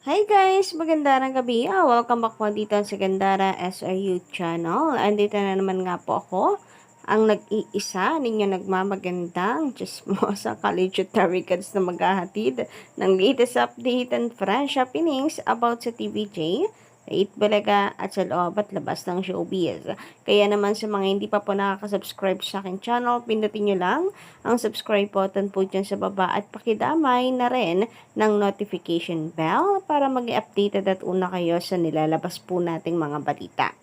Hi guys! Magandang gabi. Welcome back po dito sa Gandara SRU channel. Andito na naman nga po ako, ang nag-iisa ninyo nagmamagandang chismosa Kalijutary Kids na maghahatid ng latest update and fresh happenings about sa TVJ, Itbulaga at sa loob at labas ng showbiz. Kaya naman sa mga hindi pa po nakaka-subscribe sa akin channel, pindutin nyo lang ang subscribe button po dyan sa baba at pakidamay na rin ng notification bell para mag-updated at una kayo sa nilalabas po nating mga balita.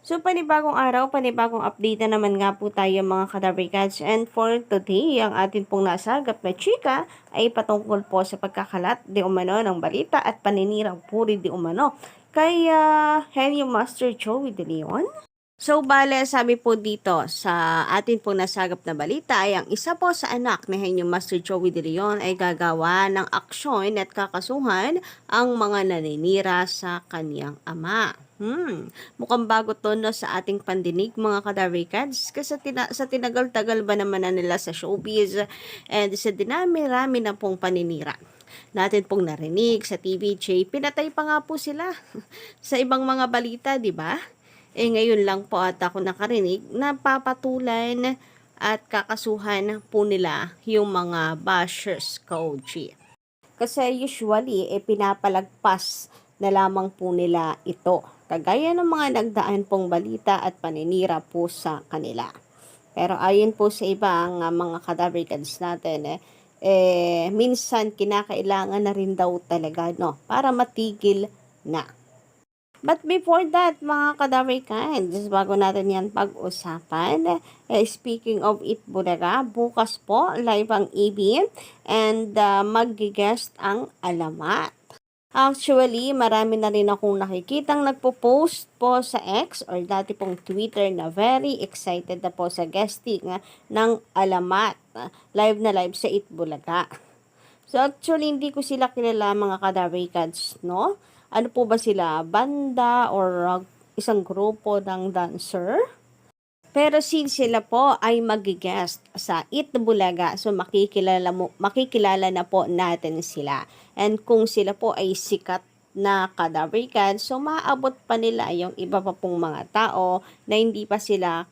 So, panibagong araw, panibagong update na naman nga po tayo mga Kadabricats. And for today, ang atin pong nasagap na chika ay patungkol po sa pagkakalat di umano ng balita at paninirang puri di umano kay Henry Master Joey De Leon. So, bale, sabi po dito sa atin pong nasagap na balita ay ang isa po sa anak ni Henyo Master Joey De Leon ay gagawa ng aksyon at kakasuhan ang mga naninira sa kaniyang ama. Mukhang bago to no, sa ating pandinig mga kadarikads kasi sa tinagal-tagal ba naman na nila sa showbiz and sa dinami-rami na pong paninira natin pong narinig sa TVJ, pinatay pa nga po sila sa ibang mga balita, di ba? Ngayon lang po at ako nakarinig na papatulan at kakasuhan po nila yung mga bashers ka-OG. Kasi usually, pinapalagpas na lamang po nila ito. Kagaya ng mga nagdaan pong balita at paninira po sa kanila. Pero ayon po sa ibang mga kadabricans natin, minsan kinakailangan na rin daw talaga, no, para matigil na. But before that, mga kadabricans, bago natin yan pag-usapan, speaking of Itbulaga, bukas po, live ang EB, and mag-guest ang alamat. Actually, marami na rin akong nakikitang nagpo-post po sa X or dati pong Twitter na very excited na po sa guesting ng alamat. Live na live sa Itbulaga. So actually, hindi ko sila kilala mga kadabricans, no? Ano po ba sila? Banda or isang grupo ng dancer? Pero since sila po ay mag-guest sa Itbulaga, so makikilala na po natin sila. And kung sila po ay sikat na kadabrikan, so maabot pa nila yung iba pa pong mga tao na hindi pa sila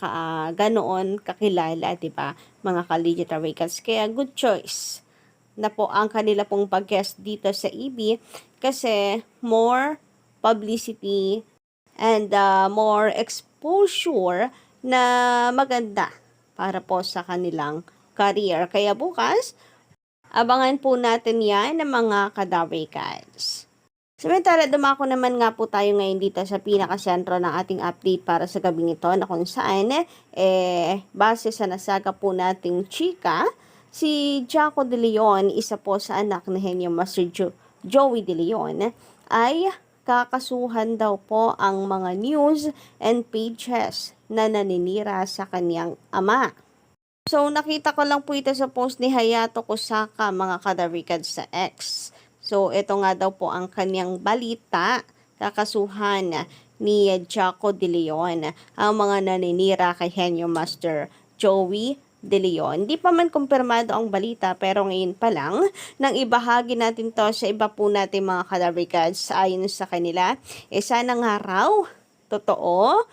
ganoon kakilala, di ba? Mga ka-Kadabricans. Kaya good choice na po ang kanila pong pag-guest dito sa EB kasi more publicity and more exposure na maganda para po sa kanilang career. Kaya bukas, abangan po natin yan ng mga kadabricans. Samantala, dumako naman nga po tayo ngayon dito sa pinakasentro ng ating update para sa gabing ito na kung saan, base sa nasaga po nating chika, si Jaco De Leon, isa po sa anak ni Henyo Master Joey De Leon, ay kakasuhan daw po ang mga news and pages na naninira sa kanyang ama. So, nakita ko lang po ito sa post ni Hayato Kusaka, mga kadabricans sa X. So, ito nga daw po ang kanyang balita, kakasuhan ni Jaco De Leon, ang mga naninira kay Henyo Master Joey De Leon. Hindi pa man kumpirmado ang balita pero ngayon pa lang nang ibahagi natin to sa iba po natin mga kadabricans ayon sa kanila, sana nga raw totoo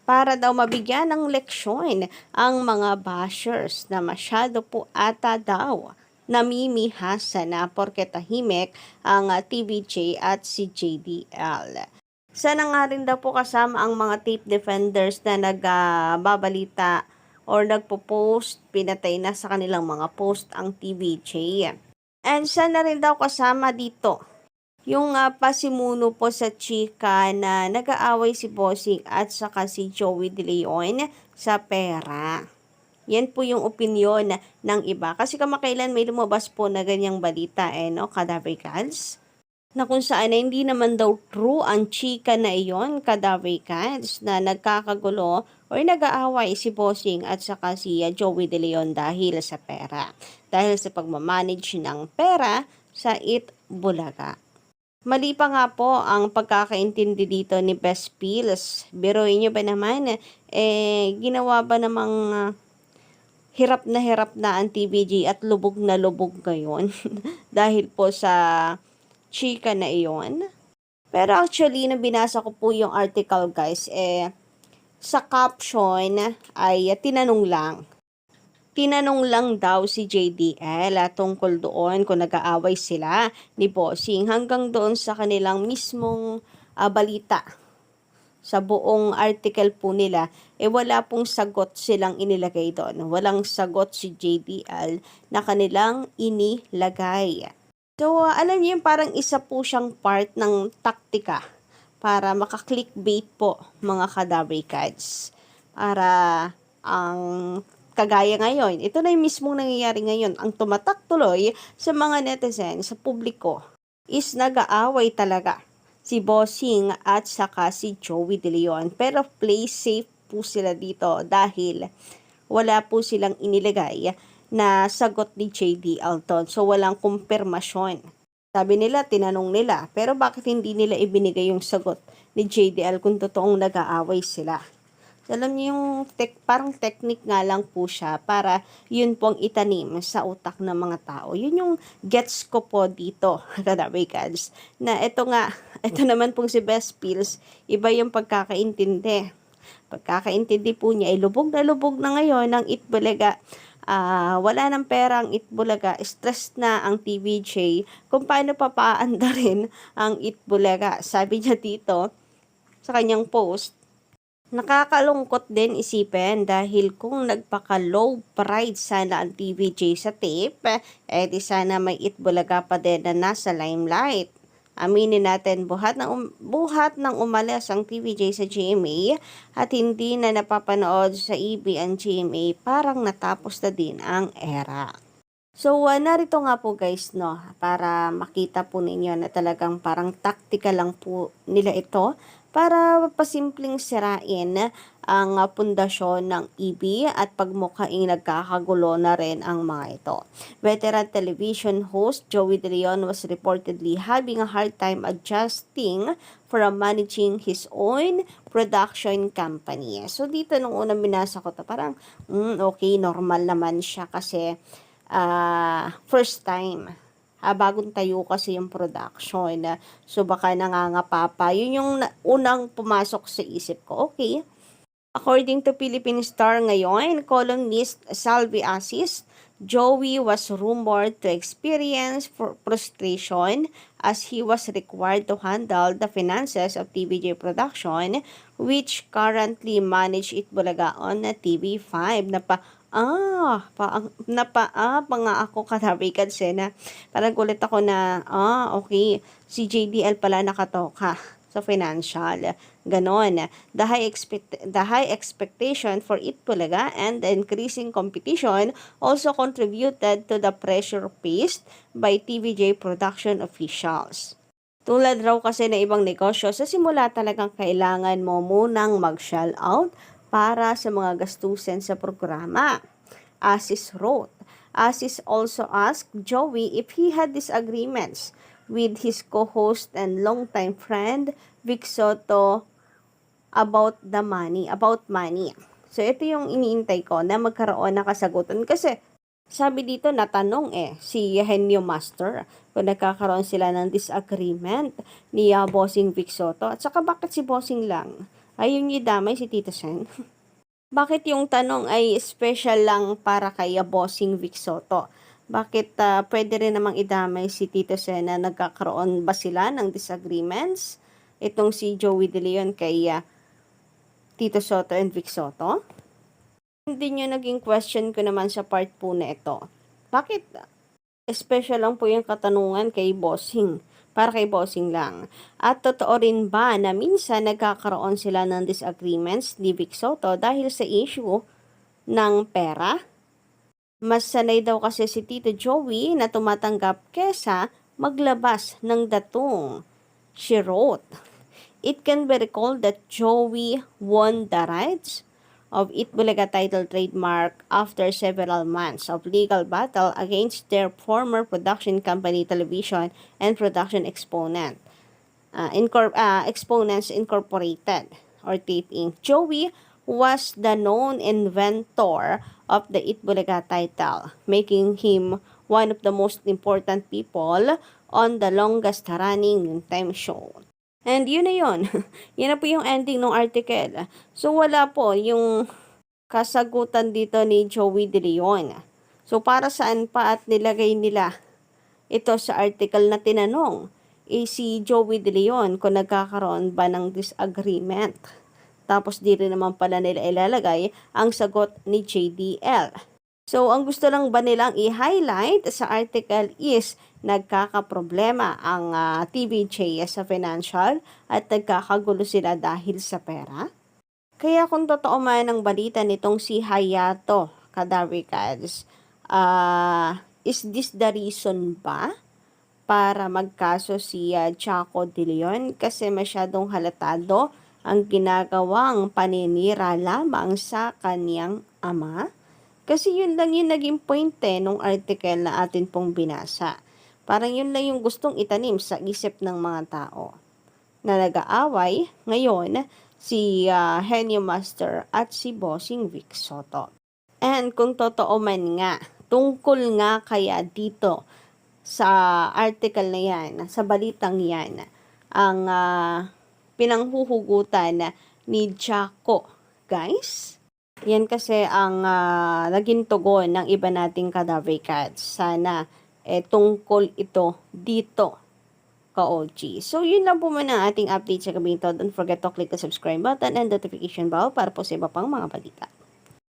para daw mabigyan ng leksyon ang mga bashers na masyado po ata daw namimihasa na porke tahimik ang TVJ at si JDL. Sana nga rin daw po kasama ang mga tape defenders na nagbabalita or nagpo-post, pinatay na sa kanilang mga post ang TVJ. And sana rin daw kasama dito yung pasimuno po sa chika na nag-aaway si Bossing at saka si Joey De Leon sa pera. Yan po yung opinion ng iba. Kasi kamakailan may lumabas po na ganyang balita no, kadabricans? Na kung saan hindi naman daw true ang chika na iyon, kadabricans, na nagkakagulo or nag-aaway si Bossing at saka si Joey De Leon dahil sa pera. Dahil sa pagmamanage ng pera sa Itbulaga. Mali pa nga po ang pagkakaintindi dito ni Best Pills. Biruin nyo ba naman, ginawa ba namang hirap na ang TVJ at lubog na lubog ngayon dahil po sa chika na iyon. Pero actually, na binasa ko po yung article guys, sa caption ay tinanong lang. Tinanong lang daw si JDL tungkol doon kung nag-aaway sila ni Bossing hanggang doon sa kanilang mismong balita. Sa buong article po nila, wala pong sagot silang inilagay doon. Walang sagot si JDL na kanilang inilagay. So, alam niyo yung parang isa po siyang part ng taktika para maka-clickbait po mga kadabrikads. Para ang kagaya ngayon, ito na yung mismong nangyayari ngayon, ang tumatak tuloy sa mga netizen, sa publiko, is nag-aaway talaga si Bossing at saka si Joey De Leon. Pero play safe po sila dito dahil wala po silang inilagay na sagot ni JD Alton. So, walang kumpirmasyon. Sabi nila, tinanong nila, pero bakit hindi nila ibinigay yung sagot ni JDL kung totoong nag-aaway sila? So, alam niyo yung parang technique nga lang po siya para yun pong itanim sa utak ng mga tao. Yun yung gets ko po dito, kadabrikads, na ito naman pong si Best Pills, iba yung pagkakaintindi. Pagkakaintindi po niya, lubog na ngayon ng Itbulaga. Wala ng pera ang Itbulaga, stress na ang TVJ kung paano papaandarin ang Itbulaga. Sabi niya dito sa kanyang post, nakakalungkot din isipin dahil kung nagpaka-low pride sana ang TVJ sa tape, di sana may Itbulaga pa din na nasa limelight. Aminin natin, buhat ng umalis ang TVJ sa GMA at hindi na napapanood sa EB ang GMA, parang natapos na din ang era. So, narito nga po guys, no, para makita po ninyo na talagang parang taktika lang po nila ito para pasimpleng sirain ang pundasyon ng EB at pagmukhaing nagkakagulo na rin ang mga ito. Veteran television host Joey De Leon was reportedly having a hard time adjusting from managing his own production company. So dito nung unang binasa ko to, parang okay, normal naman siya kasi first time. Bagong tayo kasi yung production. So, baka nangangapapa. Yun yung unang pumasok sa isip ko. Okay. According to Philippine Star ngayon, columnist Salvi Asis, Joey was rumored to experience frustration as he was required to handle the finances of TVJ Production, which currently manage Itbulaga on TV5 pa nga ako katabigan sena. Parang gulit ako na, okay, si JDL pala nakatoka sa financial. Ganon. The high expectation for Itbulaga and the increasing competition also contributed to the pressure faced by TVJ production officials. Tulad raw kasi ng ibang negosyo, sa simula talagang kailangan mo munang mag-shell out para sa mga gastusin sa programa. Asis wrote. Asis also asked Joey if he had disagreements with his co-host and longtime friend Vic Soto about money. So, ito yung iniintay ko na magkaroon ng kasagutan kasi sabi dito natanong si Henyo Master kung nagkakaroon sila ng disagreement ni Bossing Vic Soto at saka bakit si Bossing lang ayun yung damay si Tito Sen. Bakit yung tanong ay special lang para kay Bossing Vic Soto? Bakit pwede rin namang idamay si Tito Sen na nagkakaroon ba sila ng disagreements? Itong si Joey De Leon kay Tito Soto and Vic Soto? Hindi nyo naging question ko naman sa part po na ito. Bakit special lang po yung katanungan kay Bossing? Para kay Bossing lang. At totoo rin ba na minsan nagkakaroon sila ng disagreements ni Vic Soto dahil sa issue ng pera? Mas sanay daw kasi si Tito Joey na tumatanggap kesa maglabas ng datong. She wrote, "It can be recalled that Joey won the rights of Itbulaga title trademark after several months of legal battle against their former production company Television and Production Exponent, Exponents Incorporated or Tape Inc. Joey was the known inventor of the Itbulaga title, making him one of the most important people on the longest running time show. And yun na yun. Yun na po yung ending ng article. So wala po yung kasagutan dito ni Joey De Leon. So para saan pa at nilagay nila ito sa article na tinanong si Joey De Leon kung nagkakaroon ba ng disagreement. Tapos di rin naman pala nila ilalagay ang sagot ni JDL. So, ang gusto lang ba nilang i-highlight sa article is nagkakaproblema ang TVJ sa financial at nagkakagulo sila dahil sa pera? Kaya kung totoo man ang balita nitong si Hayato Kadarikads, is this the reason ba para magkaso si Chaco De Leon? Kasi masyadong halatado ang ginagawang paninira lamang sa kanyang ama? Kasi yun lang yung naging point nung article na atin pong binasa. Parang yun lang yung gustong itanim sa isip ng mga tao. Na nag-aaway ngayon si Henyo Master at si Bossing Vic Soto. And kung totoo man nga, tungkol nga kaya dito sa article na yan, sa balitang yan, ang pinanghuhugutan ni Jaco, guys. Yan kasi ang naging tugon ng iba nating Cadaver Cats. Sana tungkol ito dito ka-OG. So, yun lang po muna ang ating update sa gabi ito. Don't forget to click the subscribe button and notification bell para po sa iba pang mga balita.